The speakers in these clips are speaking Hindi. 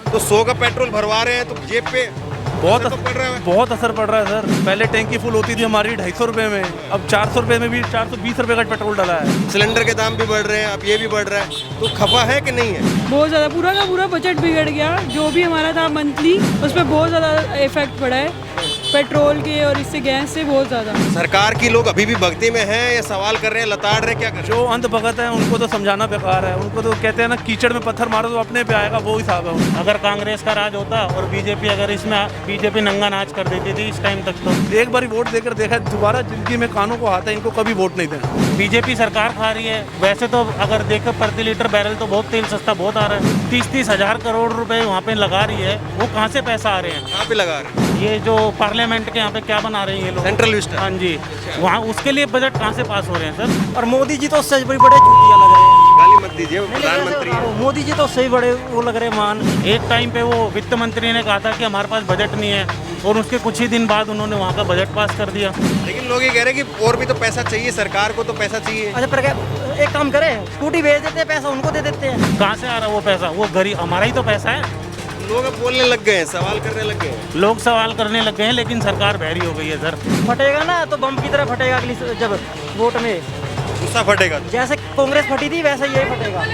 तो 100 का पेट्रोल भरवा रहे हैं तो जेब पे बहुत असर तो पड़ रहा है। बहुत असर पड़ रहा है सर। पहले टैंकी फुल होती थी हमारी 250 रुपये में, अब 400 रुपये में भी 420 रुपये का पेट्रोल डाला है। सिलेंडर के दाम भी बढ़ रहे हैं, अब ये भी बढ़ रहा है, तो खफा है कि नहीं है? बहुत ज़्यादा पूरा का पूरा बजट बिगड़ गया। जो भी हमारा था मंथली उस पर बहुत ज़्यादा इफेक्ट पड़ा है पेट्रोल के और इससे गैस से बहुत ज़्यादा। सरकार की लोग अभी भी भक्ति में हैं या सवाल कर रहे हैं, लताड़ रहे हैं, क्या कर रहे जो अंधभगत है उनको तो समझाना बेकार है। उनको तो कहते हैं ना, कीचड़ में पत्थर मारो तो अपने पे आएगा, वो हिसाब है उनका। अगर कांग्रेस का राज होता और बीजेपी अगर इसमें बीजेपी नंगा नाच कर देती थी इस टाइम तक, तो एक बार वोट देकर देखा, दोबारा जिंदगी में कानों को हाथ है, इनको कभी वोट नहीं देना। बीजेपी सरकार खा रही है। वैसे तो अगर देखे प्रति लीटर बैरल तो बहुत तेल सस्ता बहुत आ रहा है। 30-30 हजार करोड़ रुपए वहाँ पे लगा रही है, वो कहाँ से पैसा आ रहे हैं? कहाँ पे लगा रहे हैं? ये जो पार्लियामेंट के यहाँ पे क्या बना रहे हैं ये लोग, सेंट्रल विस्टा। हाँ जी, वहाँ उसके लिए बजट कहाँ से पास हो रहे हैं सर? और मोदी जी तो उससे बड़े बड़े चूतिया लग रहे हैं। गाली मत दीजिए, वो प्रधानमंत्री है। मोदी जी तो उससे ही बड़े वो लग रहे हैं मान। एक टाइम पे वो वित्त मंत्री ने कहा था कि हमारे पास बजट नहीं है, और उसके कुछ ही दिन बाद उन्होंने वहाँ का बजट पास कर दिया। लेकिन लोग ये कह रहे हैं कि और भी तो पैसा चाहिए, सरकार को तो पैसा चाहिए। अच्छा पर एक काम करें, स्कूटी भेज देते हैं, पैसा उनको दे देते हैं। कहाँ से आ रहा है वो पैसा? वो गरीब, हमारा ही तो पैसा है। लोग अब बोलने लग गए हैं, सवाल करने लग गए हैं। लोग सवाल करने लग गए हैं, लेकिन सरकार बहरी हो गई है सर। फटेगा ना तो बम की तरह फटेगा अगली जब वोट में। गुस्सा फटेगा तो। जैसे कांग्रेस फटी थी वैसे ये फटेगा।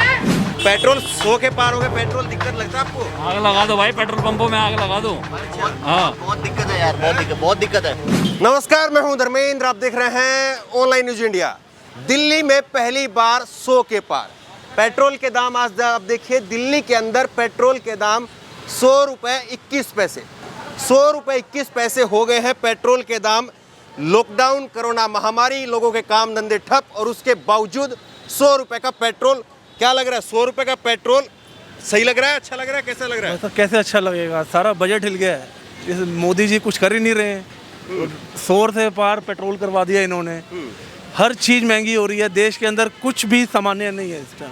पेट्रोल 100 के पार हो गए, पेट्रोल दिक्कत लगता है आपको? आग लगा दो भाई, पेट्रोल पंपों में आग लगा दो। हाँ, बहुत दिक्कत है यार, बहुत दिक्कत है। नमस्कार, मैं हूं धर्मेंद्र, आप देख रहे हैं ऑनलाइन न्यूज इंडिया। दिल्ली में पहली बार 100 के पार पेट्रोल के दाम। आज आप देखिए, दिल्ली के अंदर पेट्रोल के दाम 100 रुपये 21 पैसे, 100 रुपये 21 पैसे हो गए हैं पेट्रोल के दाम। लॉकडाउन, कोरोना महामारी, लोगों के काम धंधे ठप, और उसके बावजूद 100 रुपये का पेट्रोल। क्या लग रहा है, 100 रुपये का पेट्रोल सही लग रहा है, अच्छा लग रहा है, कैसा लग रहा है? तो कैसे अच्छा लगेगा? सारा बजट हिल गया है। जैसे मोदी जी कुछ कर ही नहीं रहे हैं। 100 से पार पेट्रोल करवा दिया इन्होंने। हर चीज़ महंगी हो रही है देश के अंदर, कुछ भी सामान्य नहीं है इस टाइम।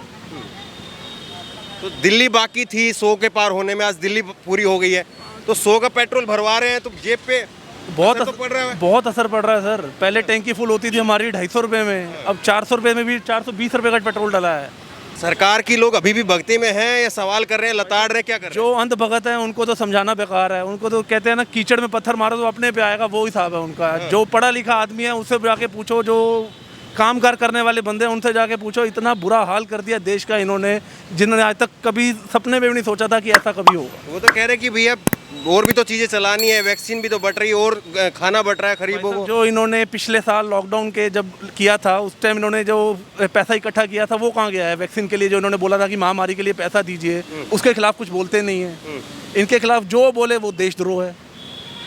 तो दिल्ली बाकी थी 100 के पार होने में, आज दिल्ली पूरी हो गई है, तो 100 का पेट्रोल भरवा रहे हैं तो जेब पे असर तो पड़ रहा है। बहुत असर पड़ रहा है सर। पहले टैंकी फुल होती थी हमारी 250 रुपये में, अब 400 रुपये में भी 420 रुपये का पेट्रोल डाला है। सरकार की लोग अभी भी भक्ति में हैं या सवाल कर रहे हैं, लताड़ रहे हैं, क्या कर रहे हैं? जो अंधभगत है उनको तो समझाना बेकार है। उनको तो कहते हैं ना, कीचड़ में पत्थर मारो तो अपने पे आएगा, वो हिसाब है उनका। जो पढ़ा लिखा आदमी है उससे जाके पूछो, जो काम कार करने वाले बंदे हैं उनसे जाके पूछो। इतना बुरा हाल कर दिया देश का इन्होंने, जिन्होंने आज तक कभी सपने में भी नहीं सोचा था कि ऐसा कभी होगा। वो तो कह रहे कि भैया और भी तो चीज़ें चलानी है, वैक्सीन भी तो बढ़ रही है, और खाना बढ़ रहा है गरीबों को। जो इन्होंने पिछले साल लॉकडाउन के जब किया था, उस टाइम इन्होंने जो पैसा इकट्ठा किया था वो कहाँ गया है? वैक्सीन के लिए जो इन्होंने बोला था कि महामारी के लिए पैसा दीजिए, उसके खिलाफ कुछ बोलते नहीं है। इनके खिलाफ जो बोले वो देशद्रोह है,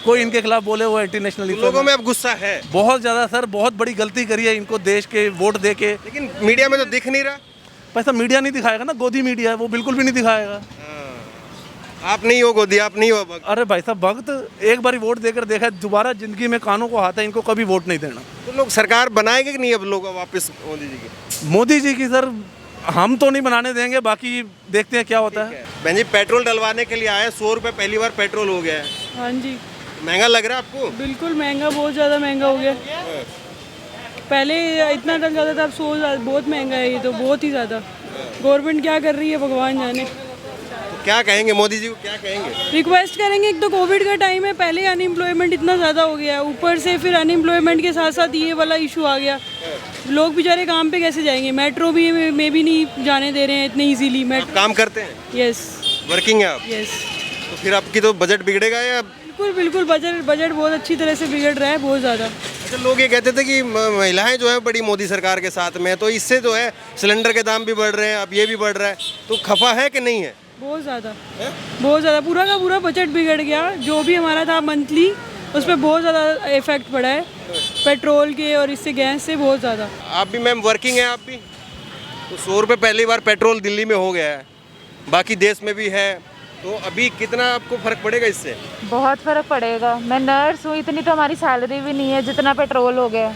कोई इनके खिलाफ बोले वो एंटी नेशनल। लोगों में अब गुस्सा है बहुत ज़्यादा सर। बहुत बड़ी गलती करी है इनको देश के वोट दे के। लेकिन मीडिया में तो दिख नहीं रहा। पैसा मीडिया नहीं दिखाएगा ना, गोदी मीडिया है वो, बिल्कुल भी नहीं दिखाएगा। आप नहीं हो गोदी, आप नहीं हो भक्त। अरे भाई साहब, भक्त एक बार वोट देकर देखा, दोबारा जिंदगी में कानों को हाथ है, इनको कभी वोट नहीं देना। तो लोग सरकार बनाएंगे कि नहीं अब लोग वापस मोदी जी की? मोदी जी की सर हम तो नहीं बनाने देंगे, बाकी देखते हैं क्या होता है। बहन जी, पेट्रोल डलवाने के लिए आए, 100 रुपये पहली बार पेट्रोल हो गया है, हाँ जी, महंगा लग रहा है आपको? बिल्कुल महंगा, बहुत ज़्यादा महंगा हो गया। पहले इतना डल जाता था, अब 100 बहुत महंगा है ये तो, बहुत ही ज़्यादा। गवर्नमेंट क्या कर रही है भगवान जाने। तो क्या कहेंगे मोदी जी को, क्या कहेंगे? रिक्वेस्ट करेंगे, एक तो कोविड का टाइम है, पहले अनएम्प्लॉयमेंट इतना ज़्यादा हो गया है, ऊपर से फिर अनएम्प्लॉयमेंट के साथ साथ ये वाला इशू आ गया। लोग बेचारे काम पे कैसे जाएंगे? मेट्रो भी में भी नहीं जाने दे रहे हैं इतने इजीली। आप काम करते हैं? यस, वर्किंग है आप? यस। तो फिर आपकी तो बजट बिगड़ेगा या? बिल्कुल बिल्कुल, बजट बहुत अच्छी तरह से बिगड़ रहा है, बहुत ज़्यादा। अच्छा, लोग ये कहते थे कि महिलाएं जो है बड़ी मोदी सरकार के साथ में, तो इससे जो है सिलेंडर के दाम भी बढ़ रहे हैं, अब ये भी बढ़ रहा है, तो खफा है कि नहीं है? बहुत ज़्यादा, बहुत ज़्यादा। पूरा का पूरा बजट बिगड़ गया। जो भी हमारा था मंथली उस पर बहुत ज़्यादा इफेक्ट पड़ा है पेट्रोल के और इससे गैस से, बहुत ज़्यादा। आप भी मैम वर्किंग है आप भी? तो 100 रुपये पहली बार पेट्रोल दिल्ली में हो गया है, बाकी देश में भी है, तो अभी कितना आपको फर्क पड़ेगा इससे? बहुत फर्क पड़ेगा। मैं नर्स हूँ, इतनी तो हमारी सैलरी भी नहीं है जितना पेट्रोल हो गया।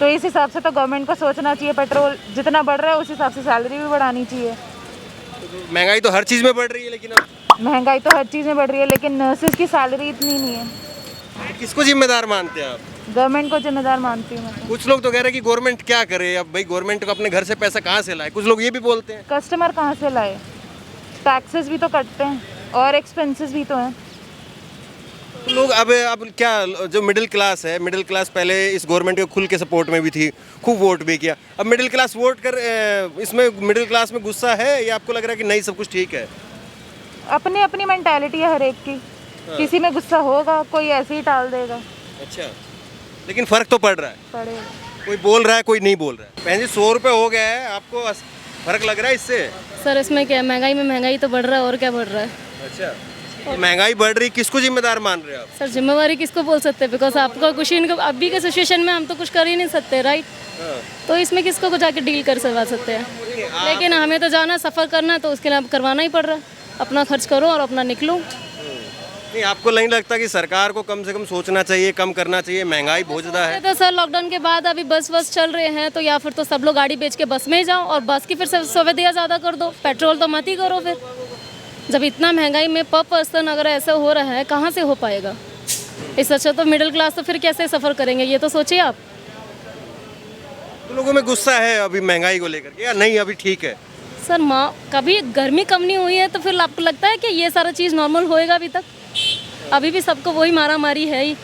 तो इस हिसाब से तो गवर्नमेंट को सोचना चाहिए, पेट्रोल जितना बढ़ रहा है उस हिसाब से सैलरी भी बढ़ानी चाहिए। तो महंगाई तो हर चीज़ में बढ़ रही है, लेकिन अब महंगाई तो हर चीज़ में बढ़ रही है, लेकिन नर्सेज की सैलरी इतनी नहीं है। तो किसको जिम्मेदार मानते हैं आप? गवर्नमेंट को जिम्मेदार मानती हूँ मैं तो। कुछ लोग तो कह रहे हैं कि गवर्नमेंट क्या करे, अब भाई गवर्नमेंट को अपने घर से पैसा कहाँ से लाए, कुछ लोग ये भी बोलते हैं। कस्टमर कहाँ से लाए? टैक्सेस भी तो कटते हैं। और एक्सपेंसेस भी तो हैं। लोग अब क्या, जो मिडिल क्लास है, मिडिल क्लास पहले इस गवर्नमेंट के खुल के सपोर्ट में भी थी, खूब वोट भी किया, अब मिडिल क्लास वोट कर इसमें मिडिल क्लास में गुस्सा है या आपको लग रहा है कि नहीं सब कुछ ठीक है? अपनी अपनी मेंटालिटी है हर एक की, किसी में गुस्सा होगा, कोई ऐसे ही टाल देगा। अच्छा, लेकिन फर्क तो पड़ रहा है, पड़ेगा। कोई बोल रहा है कोई नहीं बोल रहा है। बहन जी 100 रुपये हो गया है, आपको फर्क लग रहा है इससे? सर इसमें क्या, महंगाई में महंगाई तो बढ़ रहा है और क्या बढ़ रहा है। अच्छा, तो महंगाई बढ़ रही, किसको जिम्मेदार मान रहे हो आप? सर जिम्मेवारी किसको बोल सकते हैं, बिकॉज आपका कुछ ही इनको अभी के सिचुएशन में हम तो कुछ कर ही नहीं सकते, राइट। तो इसमें किसको को जाके डील कर करवा सकते हैं, लेकिन हमें तो जाना सफ़र करना है तो उसके लिए करवाना ही पड़ रहा है। अपना खर्च करो और अपना निकलो। नहीं, आपको नहीं लगता कि सरकार को कम से कम सोचना चाहिए, कम करना चाहिए, महंगाई बहुत ज़्यादा है? तो सर लॉकडाउन के बाद अभी बस चल रहे हैं, तो या फिर तो सब लोग गाड़ी बेच के बस में ही जाओ और बस की फिर सुविधा ज़्यादा कर दो, पेट्रोल तो मत ही करो। फिर जब इतना महंगाई में पर पर्सन अगर ऐसा हो रहा है, कहाँ से हो पाएगा? इससे अच्छा तो मिडिल क्लास तो फिर कैसे सफ़र करेंगे, ये तो सोचिए आप। तो लोगों में गुस्सा है अभी महंगाई को लेकर, या नहीं अभी ठीक है? सर कभी गर्मी कम नहीं हुई है तो फिर आपको लगता है कि ये सारा चीज़ नॉर्मल होएगा? अभी तक अभी भी सबको वही मारा मारी है ही,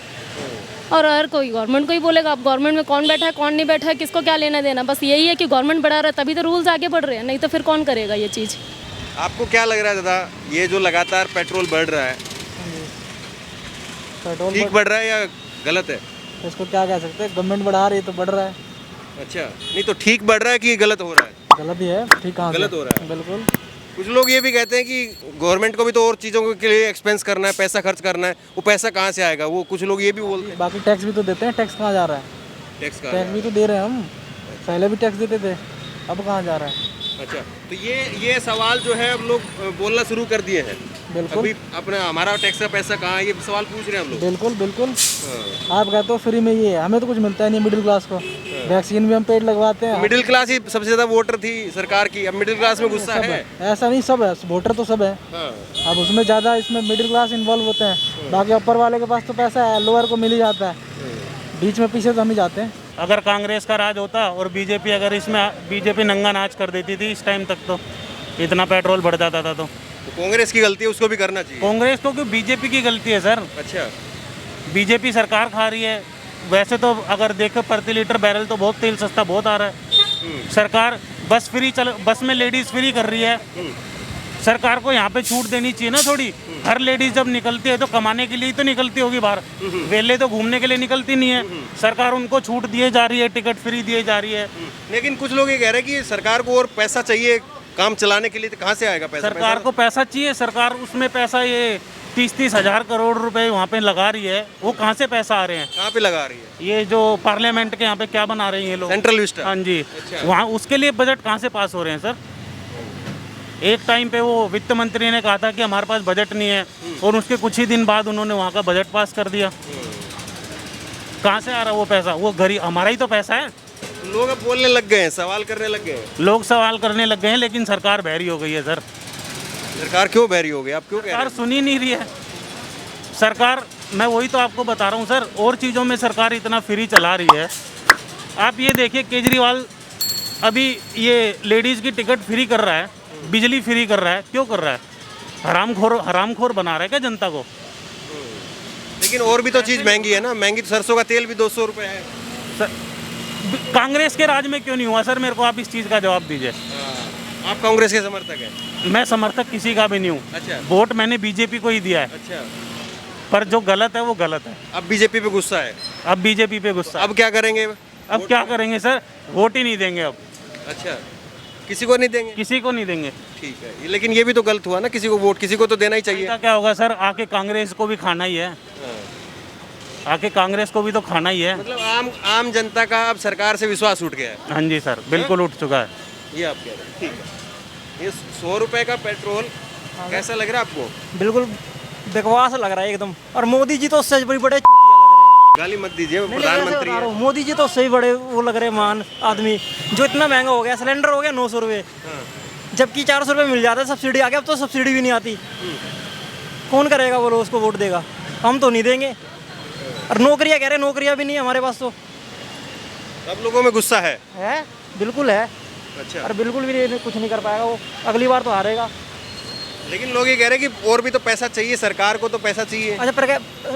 और हर कोई गवर्नमेंट को ही बोलेगा। अब गवर्नमेंट में कौन बैठा है कौन नहीं बैठा है, किसको क्या लेना देना, बस यही है कि गवर्नमेंट बढ़ा रहा है तभी तो रूल्स आगे बढ़ रहे हैं, नहीं तो फिर कौन करेगा ये चीज़। आपको क्या लग रहा है दादा, ये जो लगातार पेट्रोल बढ़ रहा है, पेट्रोल ठीक बढ़ रहा है या गलत है? इसको क्या कह सकते हैं, गवर्नमेंट बढ़ा रही है तो बढ़ रहा है। अच्छा, नहीं तो ठीक बढ़ रहा है कि गलत हो रहा है? गलत ही है, ठीक कहाँ से? गलत हो रहा है, बिल्कुल। कुछ लोग ये भी कहते हैं कि गवर्नमेंट को भी तो और चीज़ों के लिए एक्सपेंस करना है, पैसा खर्च करना है, वो पैसा कहाँ से आएगा? वो कुछ लोग ये भी बोलते हैं। बाकी टैक्स भी तो देते हैं, टैक्स कहाँ जा रहा है? टैक्स का टैक्स भी तो दे रहे हैं हम, पहले भी टैक्स देते थे, अब कहाँ जा रहा है? अच्छा, तो ये सवाल जो है अब लोग बोलना शुरू कर दिए हैं। बिल्कुल। अभी अपना हमारा टैक्स का पैसा कहाँ है, ये सवाल पूछ रहे हैं हम लोग। बिल्कुल बिल्कुल। आप कहते हो फ्री में ये है, हमें तो कुछ मिलता ही नहीं मिडिल क्लास को। वैक्सीन भी हम पेड लगवाते हैं। मिडिल क्लास ही सबसे ज़्यादा वोटर थी सरकार की, अब मिडिल क्लास में गुस्सा सब है? ऐसा नहीं, सब है, वोटर तो सब है। अब उसमें ज़्यादा इसमें मिडिल क्लास इन्वॉल्व होते हैं, बाकी ऊपर वाले के पास तो पैसा है, लोअर को मिल ही जाता है, बीच में पीछे तो हम ही जाते हैं। अगर कांग्रेस का राज होता और बीजेपी अगर इसमें बीजेपी नंगा नाच कर देती थी इस टाइम तक, तो इतना पेट्रोल बढ़ जाता था। तो कांग्रेस की गलती है, उसको भी करना चाहिए। कांग्रेस को क्यों, बीजेपी की गलती है सर। अच्छा, बीजेपी सरकार खा रही है। वैसे तो अगर देखो प्रति लीटर बैरल तो बहुत तेल सस्ता बहुत आ रहा है। सरकार बस में लेडीज फ्री कर रही है। सरकार को यहाँ पे छूट देनी चाहिए ना थोड़ी। हर लेडीज जब निकलती है तो कमाने के लिए ही तो निकलती होगी बाहर, वेले तो घूमने के लिए निकलती नहीं है। सरकार उनको छूट दिए जा रही है, टिकट फ्री दिए जा रही है। लेकिन कुछ लोग ये कह रहे हैं कि सरकार को और पैसा चाहिए काम चलाने के लिए, तो कहाँ से आएगा पैसा? सरकार को पैसा चाहिए, सरकार उसमें पैसा ये 30-30 हज़ार करोड़ रुपए वहाँ पे लगा रही है, वो कहाँ से पैसा आ रहे हैं? कहाँ पे लगा रही है? ये जो पार्लियामेंट के यहाँ पे क्या बना रहे हैं ये लोग, सेंट्रल विस्टा। हाँ जी, अच्छा। वहाँ उसके लिए बजट कहाँ से पास हो रहे हैं सर? एक टाइम पे वो वित्त मंत्री ने कहा था कि हमारे पास बजट नहीं है, और उसके कुछ ही दिन बाद उन्होंने वहाँ का बजट पास कर दिया। कहाँ से आ रहा वो पैसा? वो हमारा ही तो पैसा है। लोग अब बोलने लग गए हैं, सवाल करने लग गए हैं। लोग सवाल करने लग गए हैं, लेकिन सरकार बहरी हो गई है सर। सरकार क्यों बहरी हो गई, आप क्यों कह रहे सरकार हैं? सुन ही नहीं रही है। सरकार, मैं वही तो आपको बता रहा हूँ सर, और चीज़ों में सरकार इतना फ्री चला रही है। आप ये देखिए, केजरीवाल अभी ये लेडीज़ की टिकट फ्री कर रहा है, बिजली फ्री कर रहा है, क्यों कर रहा है? हरामखोर बना रहा है क्या जनता को? लेकिन और भी तो चीज़ महंगी है ना, महंगी तो सरसों का तेल भी 200 रुपये है। कांग्रेस के राज में क्यों नहीं हुआ सर? मेरे को आप इस चीज़ का जवाब दीजिए। आप कांग्रेस के समर्थक हैं? मैं समर्थक किसी का भी नहीं हूँ। अच्छा। वोट मैंने बीजेपी को ही दिया है, अच्छा, पर जो गलत है वो गलत है। अब बीजेपी पे गुस्सा है? अब बीजेपी पे गुस्सा। अब क्या करेंगे? अब क्या करेंगे सर? वोट ही नहीं देंगे अब। अच्छा, किसी को नहीं देंगे? किसी को नहीं देंगे। ठीक है, लेकिन ये भी तो गलत हुआ ना, किसी को वोट, किसी को तो देना ही चाहिए। ऐसा क्या होगा सर? आके कांग्रेस को भी खाना ही है, आके कांग्रेस को भी तो खाना ही है। मतलब आम जनता का अब सरकार से विश्वास उठ गया है। हाँ जी सर, बिल्कुल उठ चुका है। ये आप कह रहे हैं, ठीक है। ये 100 रुपए का पेट्रोल कैसा लग रहा है आपको? बिल्कुल बकवास लग रहा है एकदम, और मोदी जी तो उससे बड़े बड़े चूतिया लग रहे हैं। गाली मत दीजिए, प्रधानमंत्री है। मोदी जी तो उससे भी बड़े वो लग रहे हैं मान आदमी, जो इतना महंगा हो गया। सिलेंडर हो गया 900 रुपये, जबकि 400 रुपये मिल जाता है, सब्सिडी आ गया, अब तो सब्सिडी भी नहीं आती। कौन करेगा बोलो, उसको वोट देगा? हम तो नहीं देंगे। और नौकरियाँ कह रहे हैं, नौकरियाँ भी नहीं हमारे पास तो। सब लोगों में गुस्सा है? बिल्कुल है। अच्छा, और बिल्कुल भी कुछ नहीं कर पाएगा वो, अगली बार तो हारेगा। लेकिन लोग ये कह रहे हैं कि और भी तो पैसा चाहिए, सरकार को तो पैसा चाहिए। अच्छा पर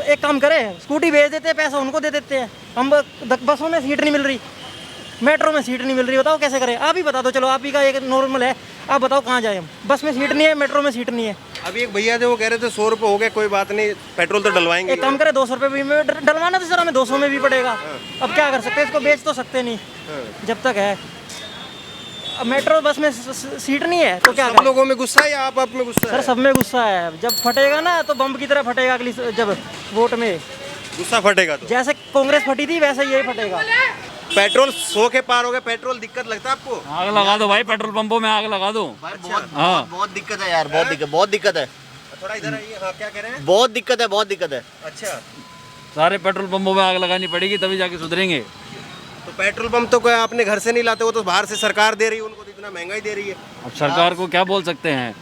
एक काम करें, स्कूटी भेज देते हैं, पैसा उनको दे देते हैं। हम बसों में सीट नहीं मिल रही, मेट्रो में सीट नहीं मिल रही, बताओ कैसे करें? आप ही बता दो, चलो आप ही का एक नॉर्मल है, आप बताओ कहाँ जाए हम? बस में सीट नहीं है, मेट्रो में सीट नहीं है। अभी एक भैया थे वो कह रहे थे 100 रुपये हो गए, कोई बात नहीं, पेट्रोल तो डलवाएंगे। एक काम करें, 200 रुपये भी में डलवाना तो सर हमें 200 में भी पड़ेगा। अब क्या कर सकते हैं, इसको बेच तो सकते नहीं जब तक है। अब मेट्रो बस में सीट नहीं है तो क्या सब करें? लोगों में गुस्सा है या आप में गुस्सा सर है? सब में गुस्सा है, जब फटेगा ना तो बम की तरह फटेगा अगली जब वोट में। गुस्सा फटेगा तो जैसे कांग्रेस फटी थी वैसे यही फटेगा। पेट्रोल 100 के पार हो गए, पेट्रोल दिक्कत लगता है आपको? आग लगा दो भाई, पेट्रोल पंपों में आग लगा दो। बहुत दिक्कत है यार, बहुत दिक्कत है। थोड़ा इधर आइए। हाँ, क्या कह रहे हैं? बहुत दिक्कत है, बहुत दिक्कत है। अच्छा, सारे पेट्रोल पंपों में आग लगानी पड़ेगी तभी जाके सुधरेंगे। तो पेट्रोल पंप तो कोई आपने घर से नहीं लाते, वो तो बाहर से सरकार दे रही है, उनको तो इतना महंगाई दे रही है। अब सरकार को क्या बोल सकते हैं?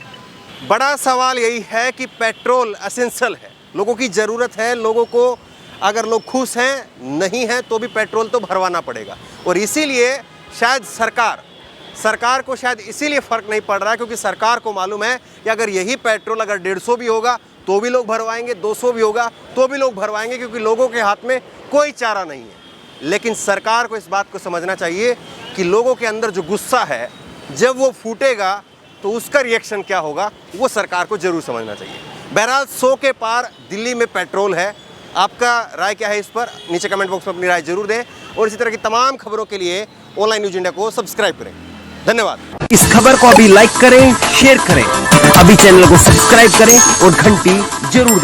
बड़ा सवाल यही है कि पेट्रोल एसेंशियल है, लोगों की ज़रूरत है, लोगों को अगर लोग खुश हैं नहीं हैं तो भी पेट्रोल तो भरवाना पड़ेगा। और इसीलिए शायद सरकार को शायद इसीलिए फ़र्क नहीं पड़ रहा है, क्योंकि सरकार को मालूम है कि अगर यही पेट्रोल अगर 150 भी होगा तो भी लोग भरवाएंगे, 200 भी होगा तो भी लोग भरवाएंगे, क्योंकि लोगों के हाथ में कोई चारा नहीं है। लेकिन सरकार को इस बात को समझना चाहिए कि लोगों के अंदर जो गुस्सा है जब वो फूटेगा तो उसका रिएक्शन क्या होगा, वो सरकार को जरूर समझना चाहिए। बहरहाल 100 के पार दिल्ली में पेट्रोल है। आपका राय क्या है इस पर? नीचे कमेंट बॉक्स में अपनी राय जरूर दें और इसी तरह की तमाम खबरों के लिए ऑनलाइन न्यूज़ इंडिया को सब्सक्राइब करें। धन्यवाद। इस खबर को अभी लाइक करें, शेयर करें, अभी चैनल को सब्सक्राइब करें और घंटी जरूर दबाएं।